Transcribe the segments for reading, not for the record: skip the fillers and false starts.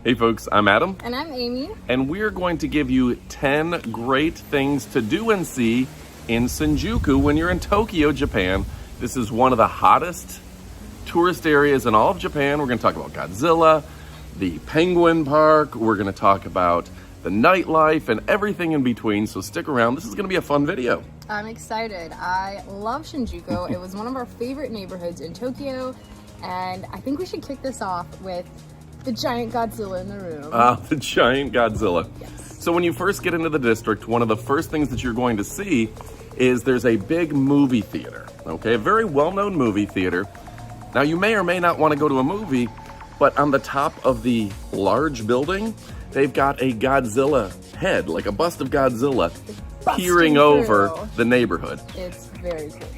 Hey folks, I'm Adam. And I'm Amy. And we're going to give you 10 great things to do and see in Shinjuku when you're in Tokyo, Japan. This is one of the hottest tourist areas in all of Japan. We're going to talk about Godzilla, the Penguin Park. We're going to talk about the nightlife and everything in between. So stick around. This is going to be a fun video. I'm excited. I love Shinjuku. It was one of our favorite neighborhoods in Tokyo. And I think we should kick this off with the giant Godzilla in the room. The giant Godzilla. Yes. So when you first get into the district, one of the first things that you're going to see is there's a big movie theater. Okay, a very well-known movie theater. Now you may or may not want to go to a movie, but on the top of the large building, they've got a Godzilla head, like a bust of Godzilla, peering over the neighborhood. It's very cool.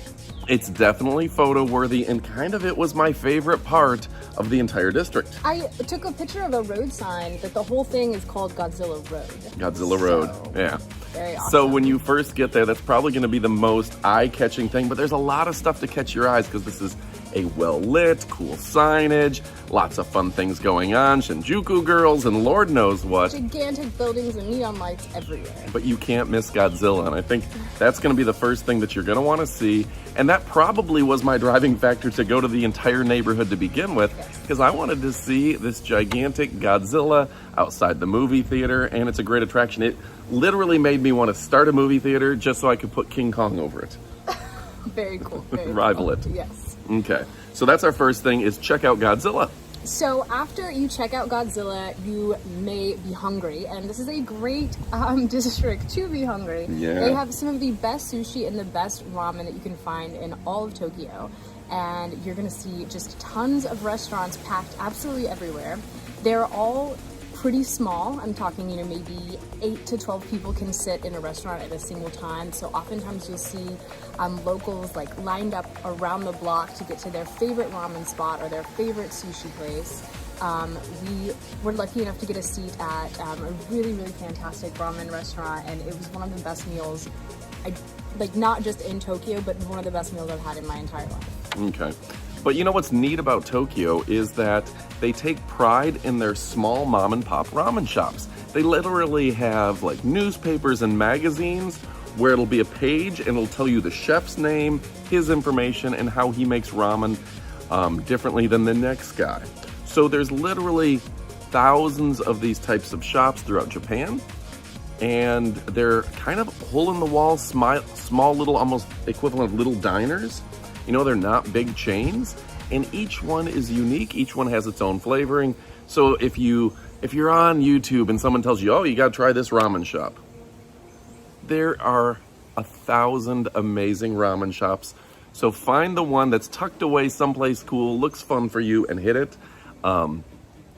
It's definitely photo worthy, and it was my favorite part of the entire district. I took a picture of a road sign that the whole thing is called Godzilla Road. Godzilla Road, yeah. Very awesome. So when you first get there, that's probably going to be the most eye-catching thing, but there's a lot of stuff to catch your eyes because this is a well-lit, cool signage, lots of fun things going on, Shinjuku girls, and Lord knows what. Gigantic buildings and neon lights everywhere. But you can't miss Godzilla, and I think that's going to be the first thing that you're going to want to see, and that probably was my driving factor to go to the entire neighborhood to begin with, because I wanted to see this gigantic Godzilla outside the movie theater, and it's a great attraction. It literally made me want to start a movie theater just so I could put King Kong over it. Very cool. Very Rival cool. it. Yes. Okay, so that's our first thing, is check out Godzilla. So after you check out Godzilla, you may be hungry, and this is a great district to be hungry. Yeah. They have some of the best sushi and the best ramen that you can find in all of Tokyo, and you're gonna see just tons of restaurants packed absolutely everywhere. They're all pretty small. I'm talking, maybe 8 to 12 people can sit in a restaurant at a single time. So oftentimes you'll see locals lined up around the block to get to their favorite ramen spot or their favorite sushi place. We were lucky enough to get a seat at a really, really fantastic ramen restaurant, and it was one of the best meals, not just in Tokyo, but one of the best meals I've had in my entire life. Okay. But you know what's neat about Tokyo is that they take pride in their small mom and pop ramen shops. They literally have newspapers and magazines where it'll be a page and it'll tell you the chef's name, his information, and how he makes ramen differently than the next guy. So there's literally thousands of these types of shops throughout Japan, and they're kind of hole-in-the-wall, small little, almost equivalent of little diners. They're not big chains, and each one is unique. Each one has its own flavoring. So if you're on YouTube and someone tells you, oh, you got to try this ramen shop, there are 1,000 amazing ramen shops. So find the one that's tucked away someplace cool, looks fun for you, and hit it.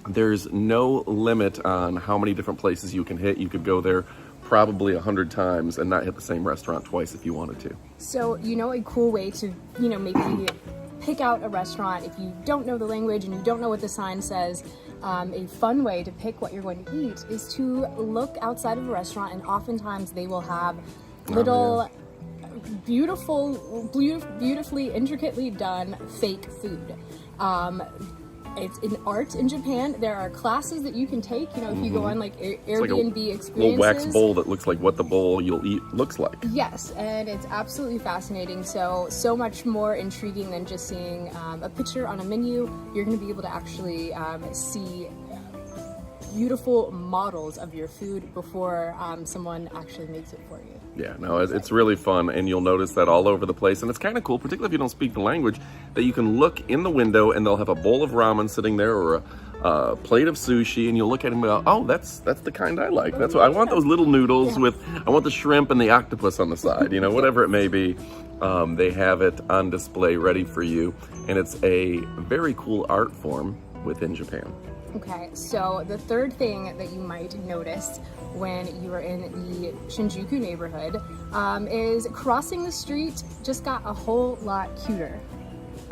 There's no limit on how many different places you can hit. You could go there probably 100 times and not hit the same restaurant twice if you wanted to. So, a cool way to, maybe pick out a restaurant if you don't know the language and you don't know what the sign says, a fun way to pick what you're going to eat is to look outside of a restaurant, and oftentimes they will have little beautifully intricately done fake food. It's in art in Japan. There are classes that you can take, if you go on Airbnb experiences. Little wax bowl that looks like what the bowl you'll eat looks like. Yes, and it's absolutely fascinating. So much more intriguing than just seeing a picture on a menu. You're going to be able to actually see beautiful models of your food before someone actually makes it for you. Yeah, no, it's really fun, and you'll notice that all over the place, and it's kind of cool, particularly if you don't speak the language, that you can look in the window and they'll have a bowl of ramen sitting there, or a plate of sushi, and you'll look at it and go, oh, that's the kind I like. That's what I want, those little noodles I want the shrimp and the octopus on the side, whatever it may be. They have it on display ready for you, and it's a very cool art form within Japan. Okay, so the third thing that you might notice when you are in the Shinjuku neighborhood is crossing the street just got a whole lot cuter.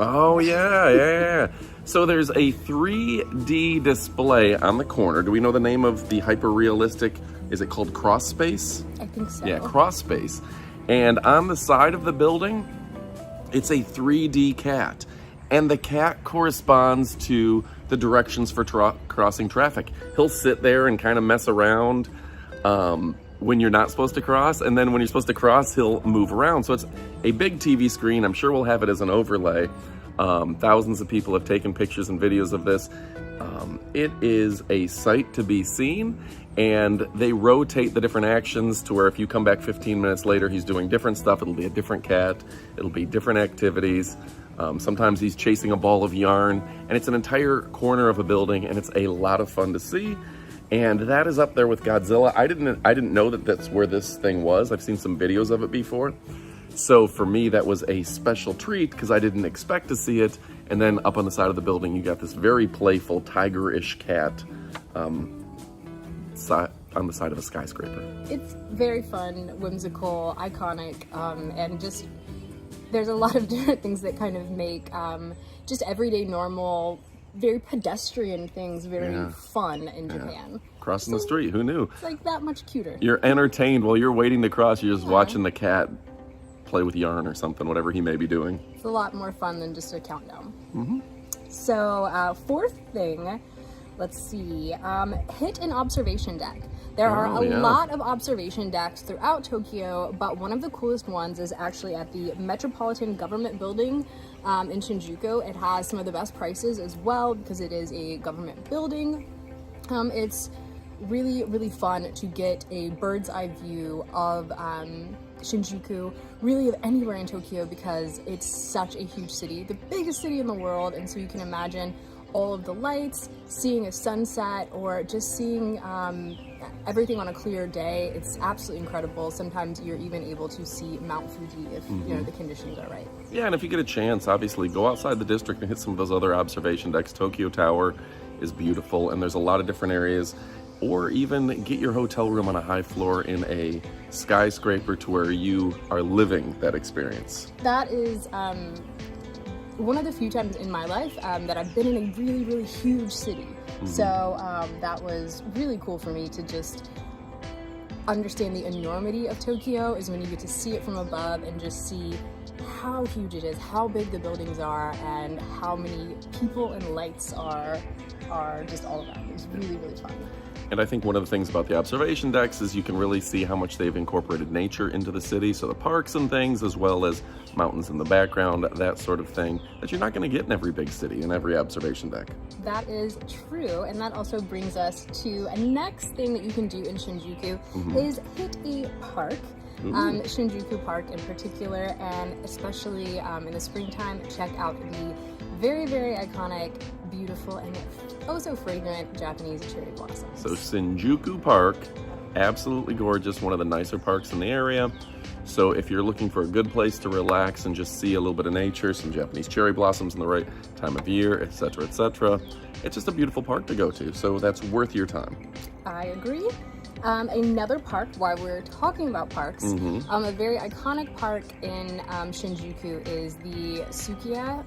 Oh, yeah. So there's a 3D display on the corner. Do we know the name of the hyper-realistic, is it called Cross Space? I think so. Yeah, Cross Space. And on the side of the building, it's a 3D cat. And the cat corresponds to the directions for crossing traffic. He'll sit there and kind of mess around when you're not supposed to cross, and then when you're supposed to cross, he'll move around. So it's a big TV screen. I'm sure we'll have it as an overlay. Thousands of people have taken pictures and videos of this. It is a sight to be seen, and they rotate the different actions to where if you come back 15 minutes later, he's doing different stuff. It'll be a different cat. It'll be different activities. Sometimes he's chasing a ball of yarn, and it's an entire corner of a building, and it's a lot of fun to see. And that is up there with Godzilla. I didn't know that that's where this thing was. I've seen some videos of it before. So for me, that was a special treat because I didn't expect to see it. And then up on the side of the building, you got this very playful, tiger-ish cat on the side of a skyscraper. It's very fun, whimsical, iconic, and just there's a lot of different things that kind of make just everyday, normal, very pedestrian things very fun in Japan. Crossing the street, who knew? It's like that much cuter. You're entertained while you're waiting to cross. You're just watching the cat play with yarn or something, whatever he may be doing. It's a lot more fun than just a countdown. So fourth thing, let's see, hit an observation deck. There are a lot of observation decks throughout Tokyo, but one of the coolest ones is actually at the Metropolitan Government Building in Shinjuku. It has some of the best prices as well because it is a government building. It's really, really fun to get a bird's eye view of Shinjuku, really of anywhere in Tokyo, because it's such a huge city, the biggest city in the world, and so you can imagine all of the lights, seeing a sunset, or just seeing everything on a clear day. It's absolutely incredible. Sometimes you're even able to see Mount Fuji if you know the conditions are right. Yeah, and if you get a chance, obviously go outside the district and hit some of those other observation decks. Tokyo Tower is beautiful, and there's a lot of different areas. Or even get your hotel room on a high floor in a skyscraper to where you are living that experience. That is one of the few times in my life that I've been in a really, really huge city. So that was really cool for me to just understand the enormity of Tokyo, is when you get to see it from above and just see how huge it is, how big the buildings are, and how many people and lights are just all around. It's really, really fun. And I think one of the things about the observation decks is you can really see how much they've incorporated nature into the city. So the parks and things, as well as mountains in the background, that sort of thing, that you're not going to get in every big city, in every observation deck. That is true. And that also brings us to a next thing that you can do in Shinjuku is hit a park. Shinjuku Park in particular, and especially in the springtime, check out the very, very iconic, beautiful, and oh so fragrant Japanese cherry blossoms. So Shinjuku Park, absolutely gorgeous, one of the nicer parks in the area. So if you're looking for a good place to relax and just see a little bit of nature, some Japanese cherry blossoms in the right time of year, etc., etc., it's just a beautiful park to go to. So that's worth your time. I agree. Another park, while we're talking about parks, a very iconic park in Shinjuku is the Sukiya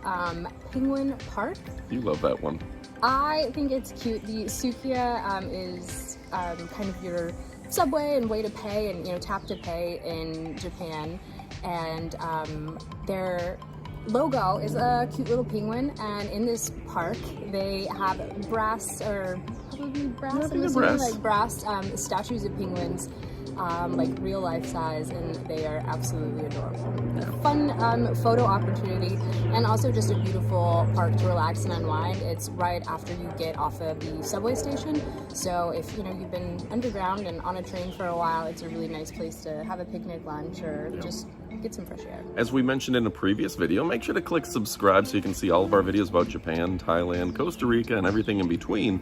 Penguin Park. You love that one. I think it's cute. The Sukiya is kind of your subway and way to pay, and tap to pay in Japan, and their logo is a cute little penguin, and in this park they have brass, or probably brass, I'm assuming, like brass statues of penguins, like real life size, and they are absolutely adorable. A fun photo opportunity, and also just a beautiful park to relax and unwind. It's right after you get off of the subway station, so if you've been underground and on a train for a while, it's a really nice place to have a picnic, lunch, or just get some fresh air. As we mentioned in a previous video, make sure to click subscribe so you can see all of our videos about Japan, Thailand, Costa Rica, and everything in between.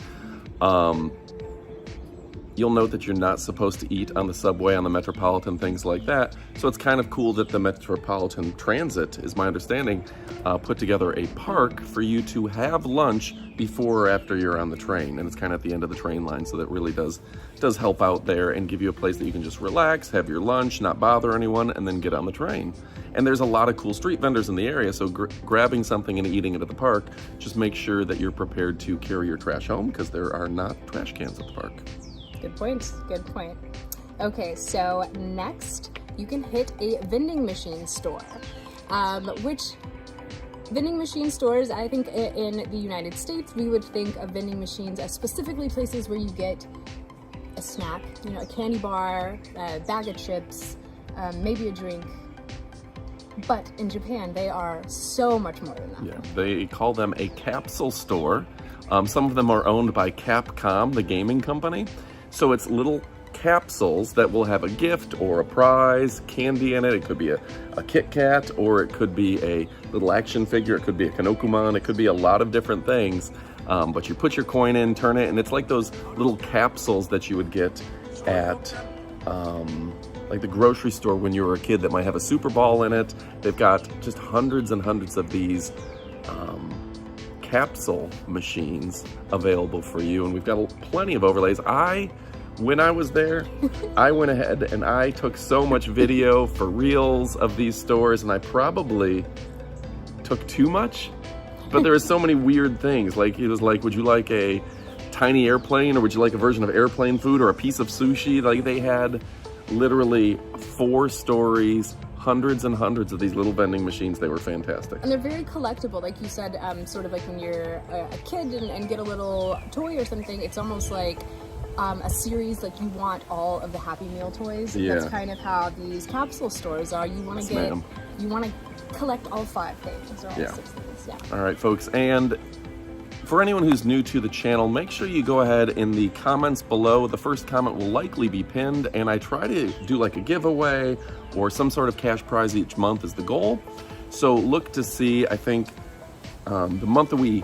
You'll note that you're not supposed to eat on the subway, on the Metropolitan, things like that. So it's kind of cool that the Metropolitan Transit, is my understanding, put together a park for you to have lunch before or after you're on the train. And it's kind of at the end of the train line, so that really does help out there and give you a place that you can just relax, have your lunch, not bother anyone, and then get on the train. And there's a lot of cool street vendors in the area, so grabbing something and eating it at the park, just make sure that you're prepared to carry your trash home, because there are not trash cans at the park. Good point, good point. Okay, so next you can hit a vending machine store, which vending machine stores, I think in the United States, we would think of vending machines as specifically places where you get a snack, you know, a candy bar, a bag of chips, maybe a drink. But in Japan, they are so much more than that. Yeah, they call them a capsule store. Some of them are owned by Capcom, the gaming company. So it's little capsules that will have a gift or a prize, candy in it. It could be a Kit Kat, or it could be a little action figure. It could be a Kanokuman. It could be a lot of different things. But you put your coin in, turn it, and it's like those little capsules that you would get at like the grocery store when you were a kid that might have a Super Ball in it. They've got just hundreds and hundreds of these capsule machines available for you, and we've got plenty of overlays. When I was there, I went ahead and I took so much video for reels of these stores, and I probably took too much, but there are so many weird things. Like, it was like, would you like a tiny airplane, or would you like a version of airplane food, or a piece of sushi? Like, they had literally 4 stories, hundreds and hundreds of these little vending machines. They were fantastic. And they're very collectible, like you said, sort of like when you're a kid and get a little toy or something, it's almost like a series, like you want all of the Happy Meal toys. Yeah. That's kind of how these capsule stores are. You want to collect all 5 things or all 6 things. Yeah. All right, folks. And for anyone who's new to the channel, make sure you go ahead in the comments below. The first comment will likely be pinned, and I try to do like a giveaway or some sort of cash prize each month is the goal. So look to see, I think the month that we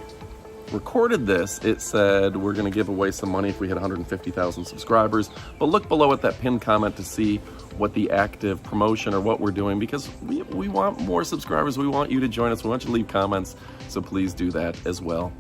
recorded this, it said we're going to give away some money if we hit 150,000 subscribers. But look below at that pinned comment to see what the active promotion or what we're doing, because we want more subscribers. We want you to join us. We want you to leave comments, so please do that as well.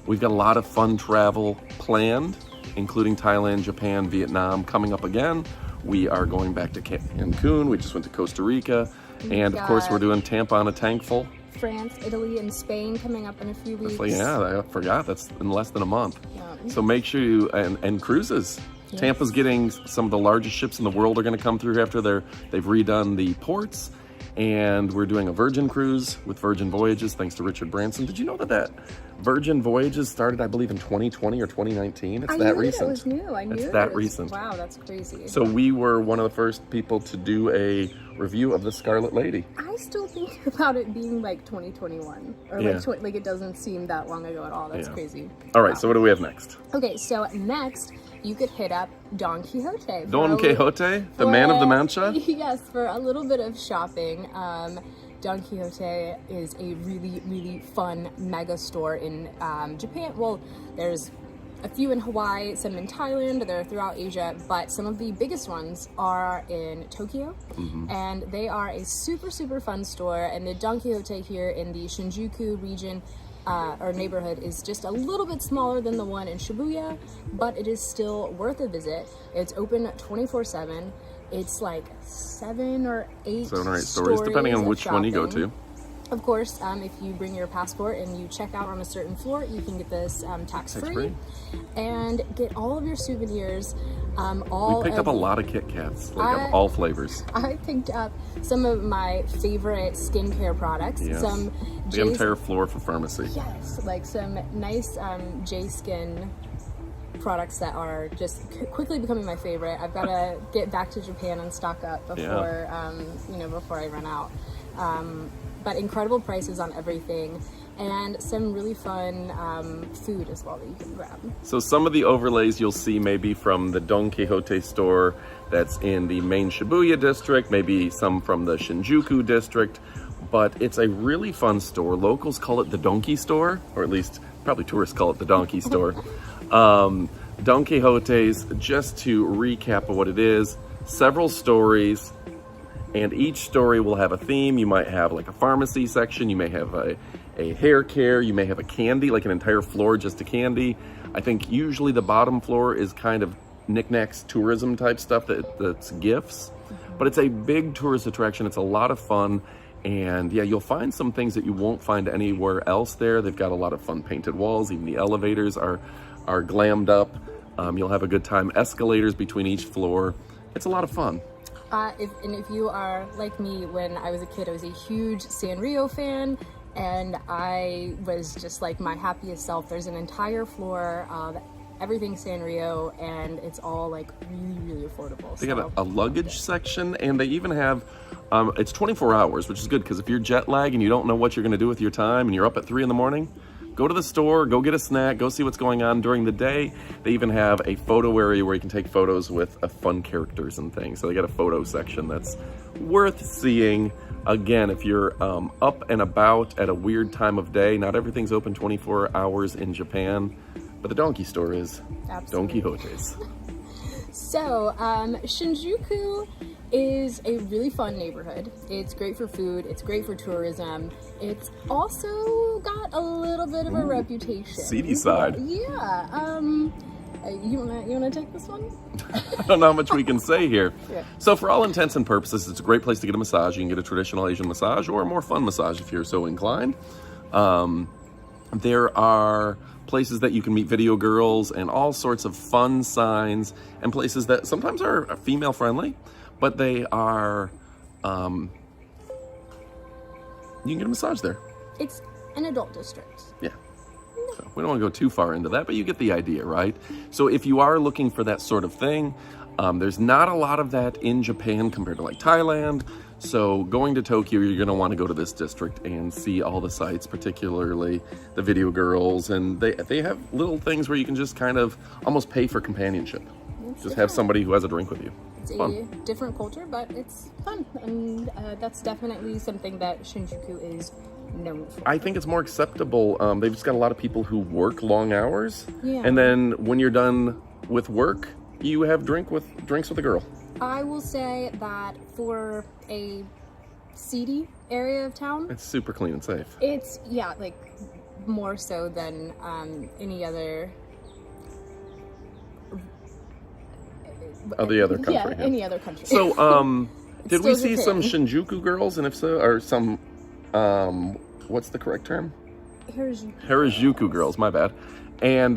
We've got a lot of fun travel planned, including Thailand, Japan, Vietnam coming up again. We are going back to Cancun. We just went to Costa Rica. And of course, we're doing Tampa on a Tankful. France, Italy, and Spain coming up in a few weeks. Yeah, I forgot. That's in less than a month. Yeah. So make sure you, and cruises. Yes. Tampa's getting some of the largest ships in the world are going to come through after they've redone the ports. And we're doing a Virgin cruise with Virgin Voyages, thanks to Richard Branson. Did you know that Virgin Voyages started, I believe, in 2020 or 2019? It's that recent. It was new. I knew it's that recent. Wow, that's crazy. So we were one of the first people to do a review of the Scarlet Lady. I still think about it being like 2021, or like it doesn't seem that long ago at all. That's crazy. All right, so what do we have next? Okay, so next you could hit up Don Quixote. Don Quixote, the man of the mancha? Yes, for a little bit of shopping. Don Quixote is a really, really fun mega store in Japan. Well, there's a few in Hawaii, some in Thailand, they're throughout Asia, but some of the biggest ones are in Tokyo. And they are a super, super fun store. And the Don Quixote here in the Shinjuku region or neighborhood is just a little bit smaller than the one in Shibuya, but it is still worth a visit. It's open 24/7. It's like 7 or 8 stories, depending on which one you go to. Of course, if you bring your passport and you check out on a certain floor, you can get this tax-free and get all of your souvenirs. We picked up a lot of Kit Kats, like of all flavors. I picked up some of my favorite skincare products. Yes. Some the entire floor for pharmacy. Yes, like some nice J-Skin products that are just quickly becoming my favorite. I've got to get back to Japan and stock up before before I run out. But incredible prices on everything, and some really fun food as well that you can grab. So some of the overlays you'll see maybe from the Don Quixote store that's in the main Shibuya district, maybe some from the Shinjuku district, but it's a really fun store. Locals call it the Donkey Store, or at least probably tourists call it the Donkey Store. Don Quixote's, just to recap of what it is, several stories, and each story will have a theme. You might have like a pharmacy section, you may have a hair care, you may have a candy, like an entire floor just to candy. I think usually the bottom floor is kind of knickknacks, tourism type stuff that's gifts. But it's a big tourist attraction, it's a lot of fun. And yeah, you'll find some things that you won't find anywhere else there. They've got a lot of fun painted walls, even the elevators are glammed up. You'll have a good time. Escalators between each floor. It's a lot of fun. If you are like me, when I was a kid, I was a huge Sanrio fan, and I was just like my happiest self. There's an entire floor of everything Sanrio, and it's all like really affordable. They got a luggage section, and they even have, it's 24 hours, which is good because if you're jet lagged and you don't know what you're going to do with your time and you're up at 3 in the morning, go to the store, go get a snack, go see what's going on during the day. They even have a photo area where you can take photos with fun characters and things. So they got a photo section that's worth seeing. Again, if you're up and about at a weird time of day, not everything's open 24 hours in Japan, but the donkey store is. Absolutely. Don Quixote's. So, Shinjuku is a really fun neighborhood. It's great for food, it's great for tourism. It's also got a little bit of a reputation. Seedy side. Yeah. You wanna take this one? I don't know how much we can say here. Yeah. So for all intents and purposes, it's a great place to get a massage. You can get a traditional Asian massage or a more fun massage if you're so inclined. There are places that you can meet video girls and all sorts of fun signs and places that sometimes are female friendly, but they are, you can get a massage there. It's an adult district. Yeah. So we don't want to go too far into that, but you get the idea, right? So if you are looking for that sort of thing, there's not a lot of that in Japan compared to like Thailand. So going to Tokyo, you're going to want to go to this district and see all the sites, particularly the video girls. And they have little things where you can just kind of almost pay for companionship. Just have somebody who has a drink with you. It's a different culture, but it's fun. And that's definitely something that Shinjuku is known for. I think it's more acceptable. They've just got a lot of people who work long hours. Yeah. And then when you're done with work, you have drinks with a girl. I will say that for a seedy area of town, It's super clean and safe. it's, yeah, like more so than any other... The other country. Yeah, any other country. So, did we still see some Japan. Shinjuku girls? And if so, or some, what's the correct term? Harajuku girls, my bad. And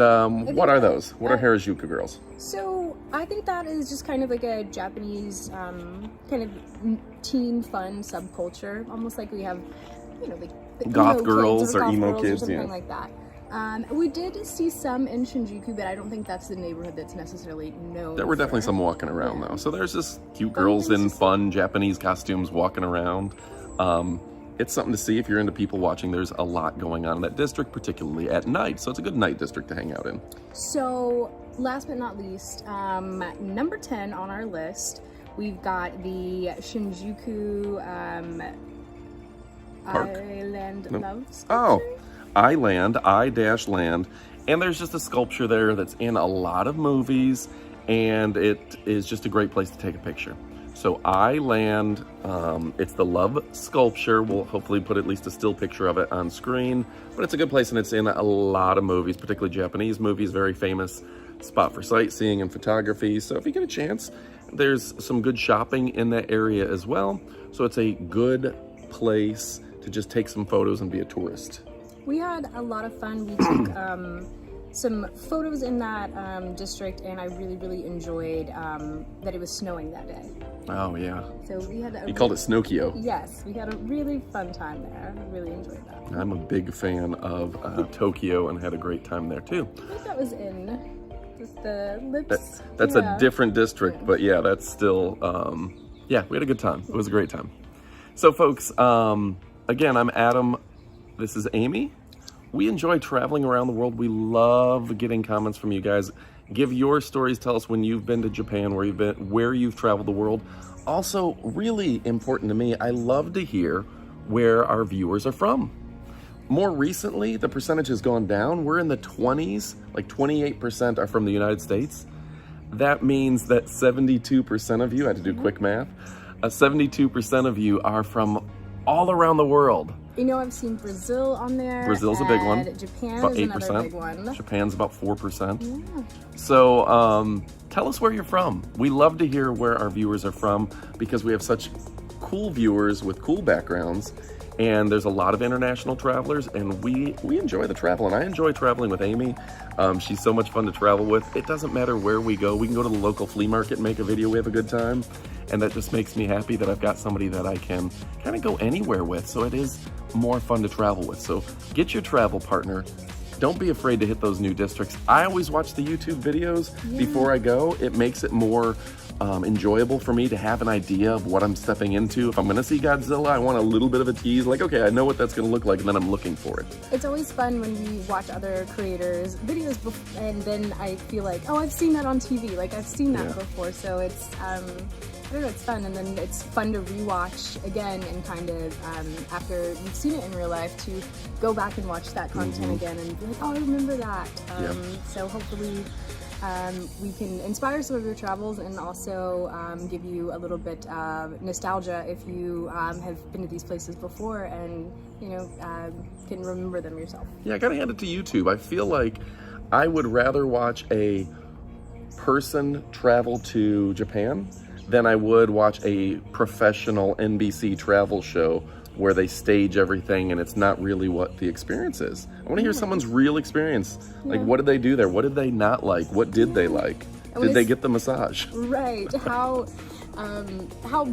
what are those? What are Harajuku girls? So I think that is just kind of like a Japanese kind of teen fun subculture, almost like we have, like the Goth emo girls kids or goth emo girls kids, or something yeah. like that. We did see some in Shinjuku, but I don't think that's the neighborhood that's necessarily known. There were definitely for. some walking around though. So there's just cute girls in fun Japanese costumes walking around. It's something to see if you're into people watching. There's a lot going on in that district, particularly at night. So it's a good night district to hang out in. So last but not least, number 10 on our list, we've got the Shinjuku Island Love Sculpture. Oh, I-Land. And there's just a sculpture there that's in a lot of movies, and it is just a great place to take a picture. So I-Land, it's the love sculpture. We'll hopefully put at least a still picture of it on screen, but it's a good place and it's in a lot of movies, particularly Japanese movies, very famous spot for sightseeing and photography. So if you get a chance, there's some good shopping in that area as well. So it's a good place to just take some photos and be a tourist. We had a lot of fun. We took some photos in that district, and I really enjoyed that it was snowing that day. Oh yeah. So we had You called it Snokio. Yes, we had a really fun time there. I really enjoyed that. I'm a big fan of Tokyo and had a great time there too. I think that was in just the lips. That's a different district, but yeah, that's still, yeah, we had a good time. It was a great time. So folks, again, I'm Adam. This is Amy. We enjoy traveling around the world. We love getting comments from you guys. Give your stories. Tell us when you've been to Japan, where you've traveled the world. Also, really important to me, I love to hear where our viewers are from. More recently, the percentage has gone down. We're in the 20s, like 28% are from the United States. That means that 72% of you, I had to do quick math, 72% of you are from all around the world. You know, I've seen Brazil on there. Brazil's a big one. Japan about is 8%. another big one. Japan's about 4%. Yeah. So tell us where you're from. We love to hear where our viewers are from because we have such cool viewers with cool backgrounds, and there's a lot of international travelers, and we enjoy the travel, and I enjoy traveling with Amy. She's so much fun to travel with. It doesn't matter where we go. We can go to the local flea market and make a video. We have a good time, and that just makes me happy that I've got somebody that I can kind of go anywhere with, so it is more fun to travel with. So get your travel partner. Don't be afraid to hit those new districts. I always watch the YouTube videos before I go. It makes it more enjoyable for me to have an idea of what I'm stepping into. If I'm gonna see Godzilla, I want a little bit of a tease, like, okay, I know what that's gonna look like, and then I'm looking for it. It's always fun when we watch other creators' videos, and then I feel like, oh, I've seen that on TV, like I've seen that before, so it's, I don't know, it's fun, and then it's fun to rewatch again, and kind of, after you've seen it in real life, to go back and watch that content again, and be like, oh, I remember that. So hopefully, we can inspire some of your travels, and also give you a little bit of nostalgia if you have been to these places before, and you know, can remember them yourself. Yeah, I gotta hand it to YouTube. I feel like I would rather watch a person travel to Japan than I would watch a professional NBC travel show where they stage everything and it's not really what the experience is. I want to hear someone's real experience. Like, what did they do there? What did they not like? What did they like? Did they get the massage? Right. How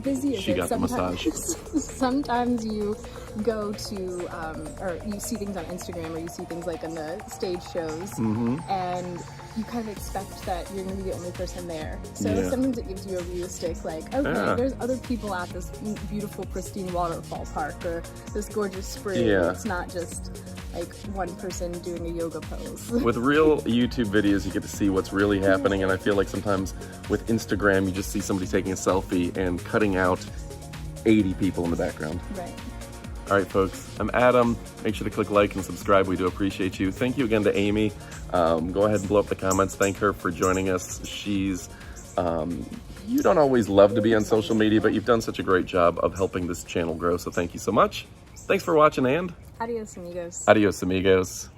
busy is it? She got the massage. Sometimes you go to, or you see things on Instagram, or you see things like in the stage shows, and you kind of expect that you're going to be the only person there. So sometimes it gives you a realistic, like, okay, there's other people at this beautiful, pristine waterfall park, or this gorgeous spring. It's not just like one person doing a yoga pose. With real YouTube videos, you get to see what's really happening, and I feel like sometimes with Instagram, you just see somebody taking a selfie and cutting out 80 people in the background. Right. All right, folks, I'm Adam. Make sure to click like and subscribe. We do appreciate you. Thank you again to Amy. Go ahead and blow up the comments. Thank her for joining us. She's, you don't always love to be on social media, but you've done such a great job of helping this channel grow. So thank you so much. Thanks for watching, and Adios, amigos. Adios, amigos.